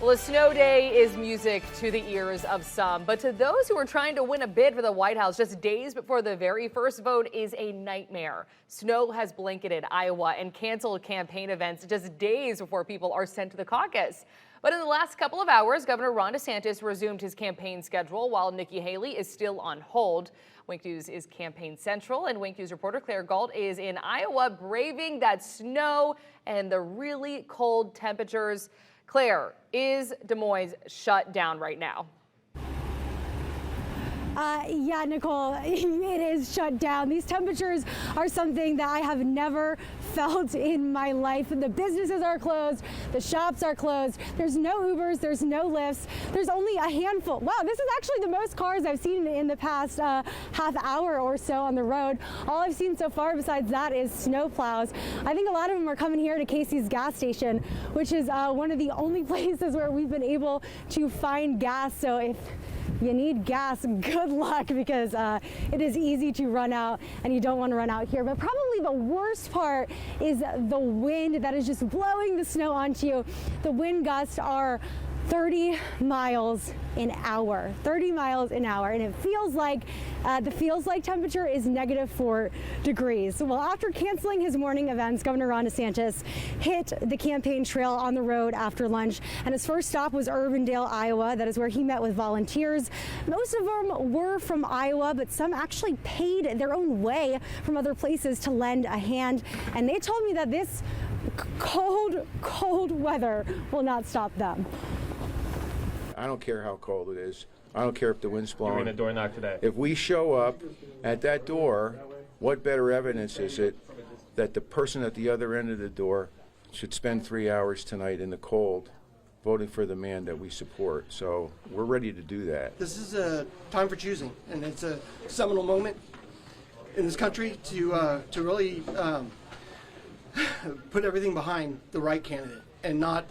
Well, a snow day is music to the ears of some, but to those who are trying to win a bid for the White House just days before the very first vote is a nightmare. Snow has blanketed Iowa and canceled campaign events just days before people are sent to the caucus. But in the last couple of hours, Governor Ron DeSantis resumed his campaign schedule while Nikki Haley is still on hold. Wink News is campaign central, and Wink News reporter Claire Galt is in Iowa braving that snow and the really cold temperatures. Claire, is Des Moines shut down right now? Yeah, Nicole, it is shut down. These temperatures are something that I have never felt in my life. The businesses are closed, the shops are closed. There's no Ubers, there's no Lyfts. There's only a handful. Wow, this is actually the most cars I've seen in the past half hour or so on the road. All I've seen so far besides that is snow plows. I think a lot of them are coming here to Casey's gas station, which is one of the only places where we've been able to find gas. So if you need gas, good luck, because it is easy to run out and you don't want to run out here. But probably the worst part is the wind that is just blowing the snow onto you. The wind gusts are 30 miles an hour, 30 miles an hour, and it feels like the temperature is -4 degrees. Well, after canceling his morning events, Governor Ron DeSantis hit the campaign trail on the road after lunch, and his first stop was Urbandale, Iowa. That is where he met with volunteers. Most of them were from Iowa, but some actually paid their own way from other places to lend a hand, and they told me that this cold weather will not stop them. I don't care how cold it is. I don't care if the wind's blowing. You're in a door knock today. If we show up at that door, what better evidence is it that the person at the other end of the door should spend 3 hours tonight in the cold voting for the man that we support? So we're ready to do that. This is a time for choosing, and it's a seminal moment in this country to really put everything behind the right candidate and not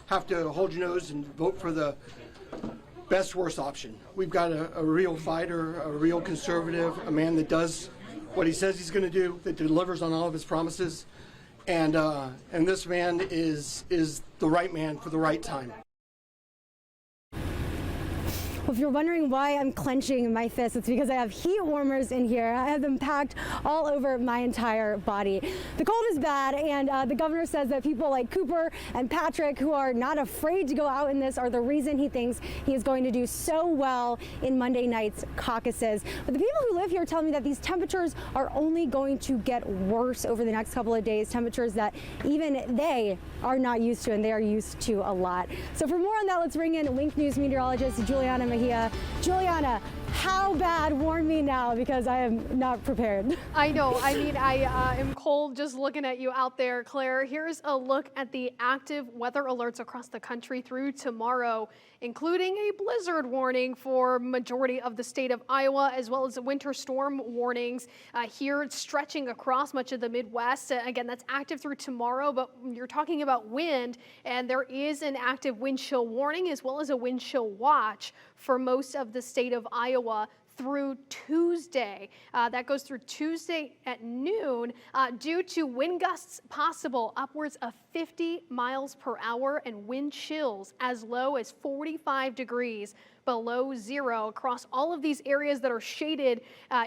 have to hold your nose and vote for the best worst option. We've got a real fighter, a real conservative, a man that does what he says he's going to do, that delivers on all of his promises, and this man is the right man for the right time. Well, if you're wondering why I'm clenching my fists, it's because I have heat warmers in here. I have them packed all over my entire body. The cold is bad, and the governor says that people like Cooper and Patrick, who are not afraid to go out in this, are the reason he thinks he is going to do so well in Monday night's caucuses. But the people who live here tell me that these temperatures are only going to get worse over the next couple of days, temperatures that even they are not used to, and they are used to a lot. So for more on that, let's bring in Wink News meteorologist Juliana Mejia. Juliana, how bad? Warn me now, because I am not prepared. I know. I mean, I am cold just looking at you out there, Claire. Here's a look at the active weather alerts across the country through tomorrow, including a blizzard warning for majority of the state of Iowa, as well as winter storm warnings here stretching across much of the Midwest. Again, that's active through tomorrow, but you're talking about wind, and there is an active wind chill warning as well as a wind chill watch for most of the state of Iowa through Tuesday. That goes through Tuesday at noon due to wind gusts possible upwards of 50 miles per hour and wind chills as low as 45 degrees below zero across all of these areas that are shaded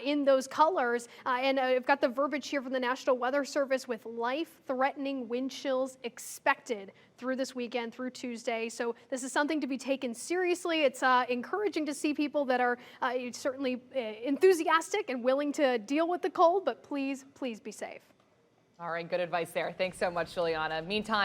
in those colors. And I've got the verbiage here from the National Weather Service with life-threatening wind chills expected through this weekend, through Tuesday. So this is something to be taken seriously. It's encouraging to see people that are certainly enthusiastic and willing to deal with the cold, but please be safe. All right, good advice there. Thanks so much, Juliana. Meantime,